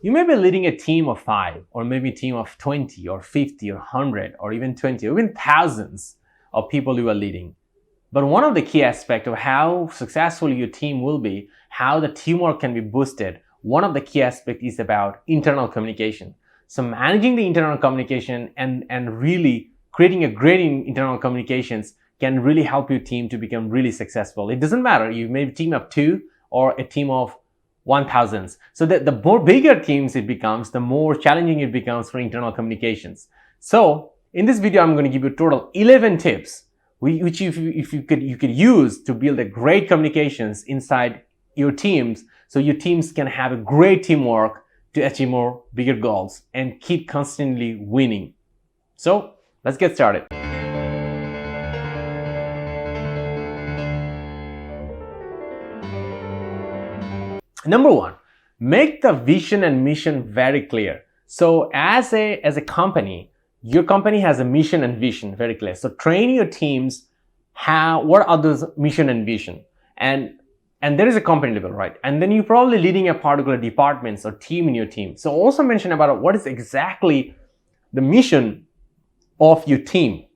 You may be leading a team of 5, or maybe a team of 20 or 50 or 100 or even 20 or even thousands of people you are leading. But one of the key aspects of how successful your team will be, how the teamwork can be boosted, one of the key aspects is about internal communication. So managing the internal communication and really creating a great internal communications can really help your team to become really successful. It doesn't matter, you may be a team of 2 or a team of 1,000. So the more bigger teams it becomes, the more challenging it becomes for internal communications. So in this video, I'm going to give you a total 11 tips which you could use to build a great communications inside your teams, so your teams can have a great teamwork to achieve more bigger goals and keep constantly winning. So let's get started. Number 1, make the vision and mission very clear. So as a company, your company has a mission and vision very clear. So train your teams what are those mission and vision, and there is a company level, right? And then you're probably leading a particular departments or team in your team. So also mention about what is exactly the mission of your team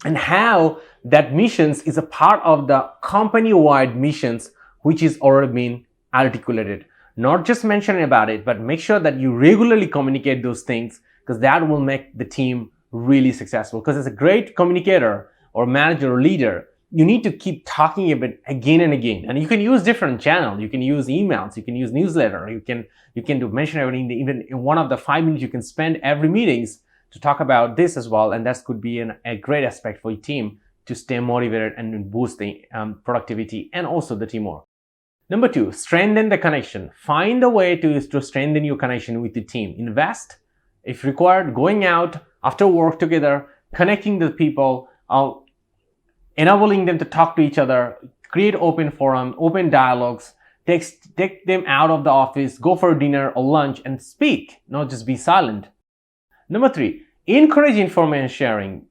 and how that missions is a part of the company-wide missions, which is already been articulated. Not just mentioning about it, but make sure that you regularly communicate those things, because that will make the team really successful. Because as a great communicator or manager or leader, you need to keep talking about it again and again. And you can use different channels. You can use emails, you can use newsletter, you can do mention everything. Even in one of the 5 minutes you can spend every meetings to talk about this as well. And that could be a great aspect for your team to stay motivated and boost the productivity and also the teamwork. Number 2, strengthen the connection. Find a way to strengthen your connection with the team. Invest, if required, going out after work together, connecting the people, enabling them to talk to each other, create open forum, open dialogues, take them out of the office, go for dinner or lunch and speak, not just be silent. Number 3, encourage information sharing.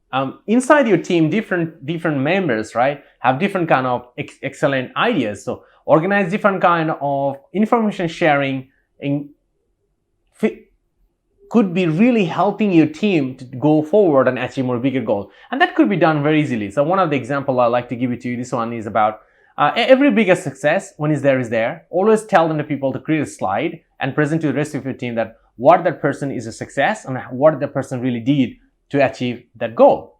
Inside your team, different members, right, have different kind of excellent ideas. So organize different kind of information sharing could be really helping your team to go forward and achieve more bigger goal. And that could be done very easily. So one of the example I like to give it to you, this one is about every biggest success, when is there. Always tell them to people to create a slide and present to the rest of your team that what that person is a success and what the person really did to achieve that goal.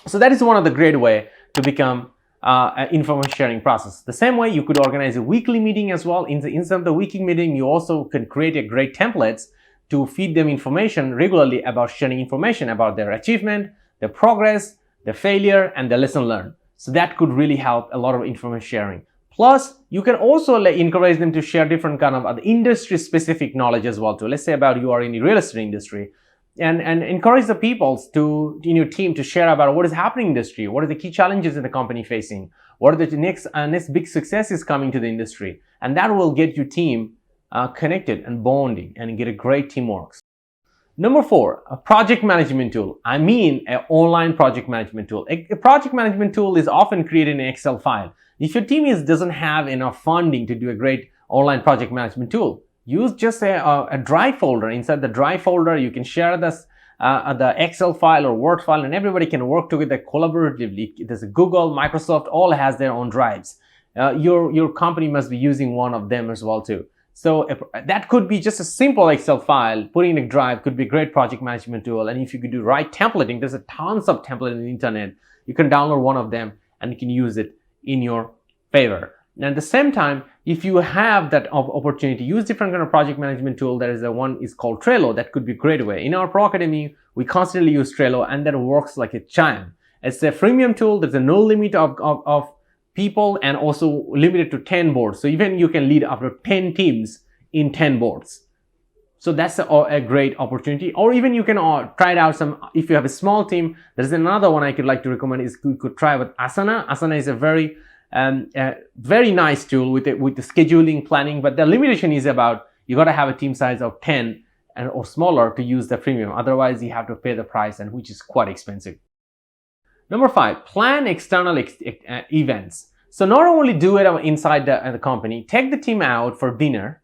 So that is one of the great way to become an information sharing process. The same way you could organize a weekly meeting as well. Instead of the weekly meeting, you also can create a great templates to feed them information regularly about sharing information about their achievement, their progress, their failure, and their lesson learned. So that could really help a lot of information sharing. Plus, you can also encourage them to share different kind of industry specific knowledge as well too. Let's say about you are in the real estate industry, and encourage the people in your team to share about what is happening in the industry, what are the key challenges in the company facing, what are the next big successes coming to the industry, and that will get your team connected and bonding and get a great teamwork. Number 4, a project management tool. I mean an online project management tool. A project management tool is often created in an Excel file. If your team doesn't have enough funding to do a great online project management tool, use just a drive folder. Inside the drive folder, you can share the Excel file or Word file, and everybody can work together collaboratively. There's a Google, Microsoft, all has their own drives. Your company must be using one of them as well too. So that could be just a simple Excel file. Putting in a drive could be a great project management tool. And if you could do right templating, there's tons of templates on the internet. You can download one of them and you can use it in your favor. And at the same time, if you have that opportunity, use different kind of project management tool. There is one is called Trello. That could be a great way. In our Pro Academy, we constantly use Trello, and that works like a charm. It's a freemium tool. There's no limit of people, and also limited to 10 boards. So even you can lead up to 10 teams in 10 boards. So that's a great opportunity. Or even you can try it out if you have a small team. There's another one I could like to recommend is you could try with Asana. Asana is a very nice tool with the scheduling, planning, but the limitation is about you got to have a team size of 10 or smaller to use the premium. Otherwise, you have to pay the price, and which is quite expensive. Number 5, plan external events. So not only do it inside the company, take the team out for dinner,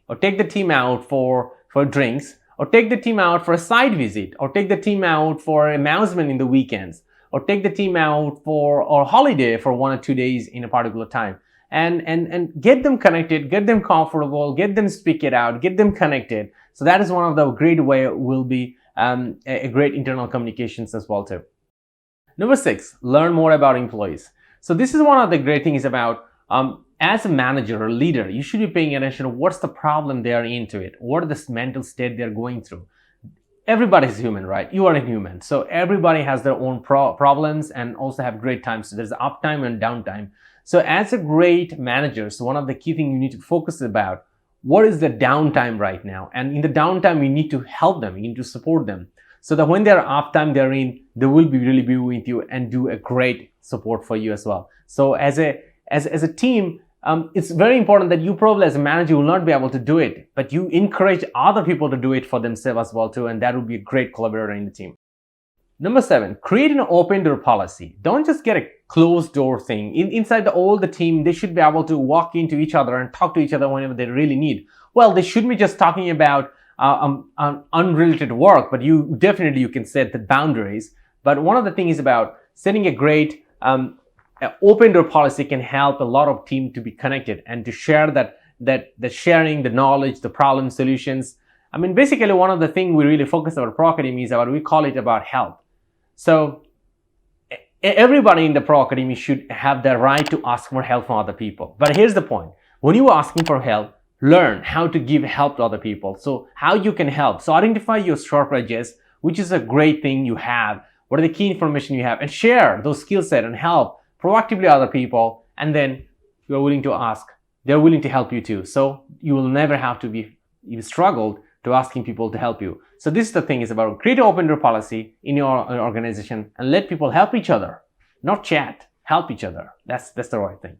or take the team out for drinks, or take the team out for a site visit, or take the team out for amusement in the weekends, or take the team out for a holiday for 1 or 2 days in a particular time, and get them connected, get them comfortable, get them speak it out, get them connected. So that is one of the great way will be a great internal communications as well too. Number 6, learn more about employees. So this is one of the great things about as a manager or leader, you should be paying attention to what's the problem they are into it, what are the mental state they're going through. Everybody's human, right? You are a human. So everybody has their own problems and also have great times. So there's uptime and downtime. So as a great manager, so one of the key things you need to focus about, what is the downtime right now? And in the downtime, you need to help them, you need to support them. So that when they're uptime, they're in, they will be really be with you and do a great support for you as well. So as a team, it's very important that you probably as a manager will not be able to do it, but you encourage other people to do it for themselves as well too, and that will be a great collaborator in the team. Number 7, create an open door policy. Don't just get a closed door thing. Inside all the team, they should be able to walk into each other and talk to each other whenever they really need. Well, they shouldn't be just talking about unrelated work, but you can set the boundaries. But one of the things about setting a great open door policy can help a lot of team to be connected and to share that sharing the knowledge, the problem solutions. I mean, basically one of the things we really focus on Pro Academy is about, we call it about help. So everybody in the Pro Academy should have the right to ask for help from other people. But here's the point. When you are asking for help, learn how to give help to other people. So how you can help. So identify your sharp edges, which is a great thing you have. What are the key information you have? And share those skill set and help proactively other people. And then you're willing to ask. They're willing to help you too. So you will never have to be struggled to asking people to help you. So this is the thing, is about create an open door policy in your organization and let people help each other, not chat, help each other. That's the right thing.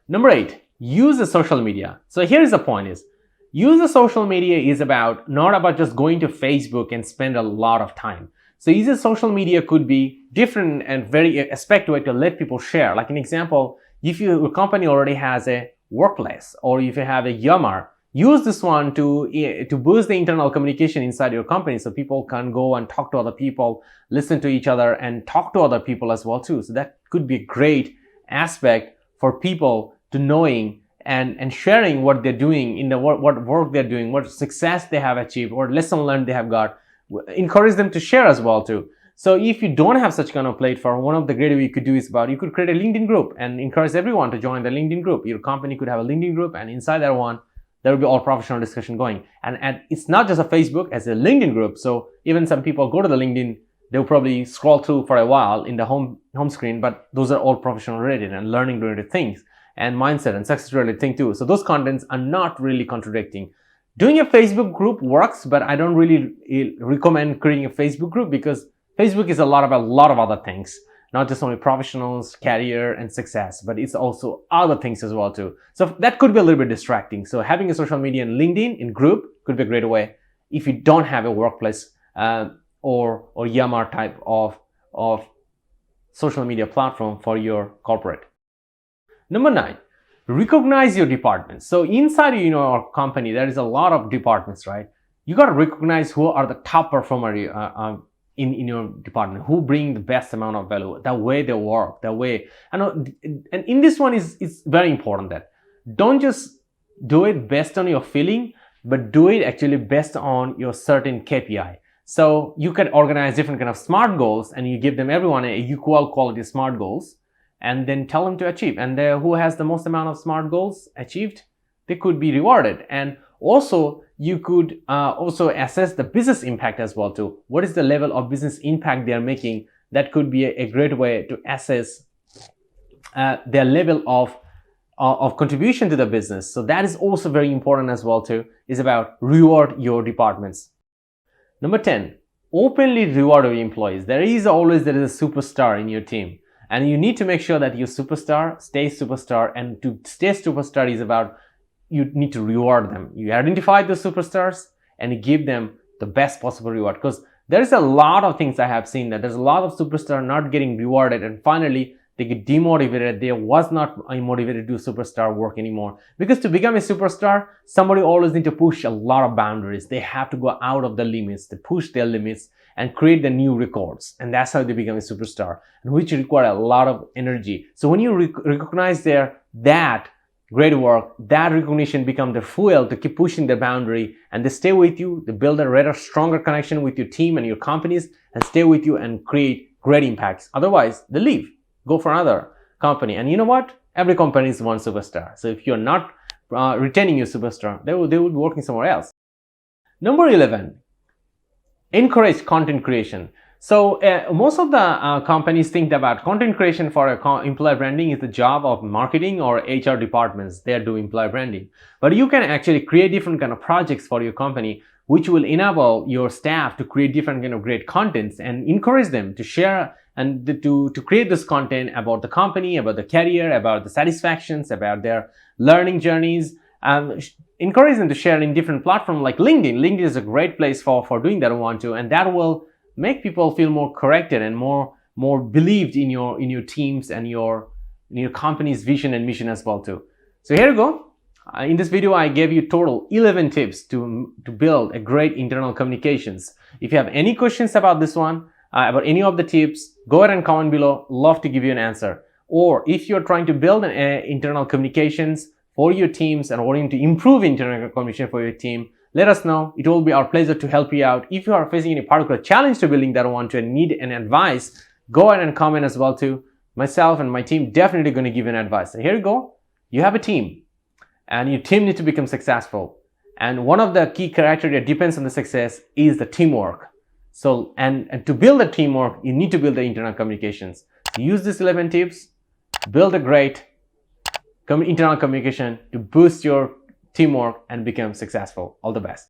Number 8, use the social media. So here is the point is, use the social media is about, not about just going to Facebook and spend a lot of time. So use the social media could be different and very effective way to let people share. Like an example, if your company already has a workplace, or if you have a Yammer, use this one to boost the internal communication inside your company, so people can go and talk to other people, listen to each other, and talk to other people as well too. So that could be a great aspect for people to knowing and sharing what they're doing in the what work they're doing, what success they have achieved, what lesson learned they have got. Encourage them to share as well too. So if you don't have such kind of platform, one of the great ways you could do is about, you could create a LinkedIn group and encourage everyone to join the LinkedIn group. Your company could have a LinkedIn group, and inside that one, there will be all professional discussion going. And it's not just a Facebook, as a LinkedIn group. So even some people go to the LinkedIn, they'll probably scroll through for a while in the home screen, but those are all professional related and learning related things, and mindset and success related thing too. So those contents are not really contradicting. Doing a Facebook group works, but I don't really recommend creating a Facebook group, because Facebook is a lot of other things. Not just only professionals, career, and success, but it's also other things as well too. So that could be a little bit distracting. So having a social media in LinkedIn in group could be a great way if you don't have a workplace or Yammer type of social media platform for your corporate. Number 9, recognize your departments. So inside our company, there is a lot of departments, right? You got to recognize who are the top performer in your department, who bring the best amount of value, the way they work, the way, and in this one is very important that don't just do it based on your feeling, but do it actually based on your certain KPI. So you can organize different kind of SMART goals, and you give them everyone a equal quality SMART goals, and then tell them to achieve. And who has the most amount of SMART goals achieved, they could be rewarded. And also, you could also assess the business impact as well too. What is the level of business impact they are making? That could be a great way to assess their level of contribution to the business. So that is also very important as well too, is about reward your departments. Number 10, openly reward your employees. There is a superstar in your team, and you need to make sure that your superstar stays superstar. And to stay superstar is about, you need to reward them. You identify the superstars and you give them the best possible reward, because there is a lot of things I have seen that there's a lot of superstars not getting rewarded, and finally they get demotivated. They was not motivated to do superstar work anymore. Because to become a superstar, somebody always need to push a lot of boundaries. They have to go out of the limits, to push their limits and create the new records. And that's how they become a superstar, and which require a lot of energy. So when you recognize that great work, that recognition becomes the fuel to keep pushing the boundary, and they stay with you, they build a better, stronger connection with your team and your companies, and stay with you and create great impacts. Otherwise, they leave, go for another company. And you know what? Every company is one superstar. So if you're not retaining your superstar, they will be working somewhere else. Number 11, encourage content creation. So most of the companies think about content creation for employer branding is the job of marketing or HR departments. They do employer branding. But you can actually create different kind of projects for your company, which will enable your staff to create different kind of great contents and encourage them to share and to create this content about the company, about the career, about the satisfactions, about their learning journeys. Encourage them to share in different platforms like LinkedIn. LinkedIn is a great place for doing that and that will make people feel more corrected and more believed in your teams and your company's vision and mission as well too. So here you go. In this video, I gave you total 11 tips to build a great internal communications. If you have any questions about this one, about any of the tips, go ahead and comment below. Love to give you an answer. Or if you're trying to build an internal communications for your teams and wanting to improve internal communication for your team, let us know. It will be our pleasure to help you out. If you are facing any particular challenge to building that one and need an advice, go ahead and comment as well too. Myself and my team definitely going to give you an advice. So here you go. You have a team and your team needs to become successful. And one of the key criteria that depends on the success is the teamwork. So, and to build the teamwork, you need to build the internal communications. Use these 11 tips, build a great internal communication to boost your teamwork and become successful. All the best.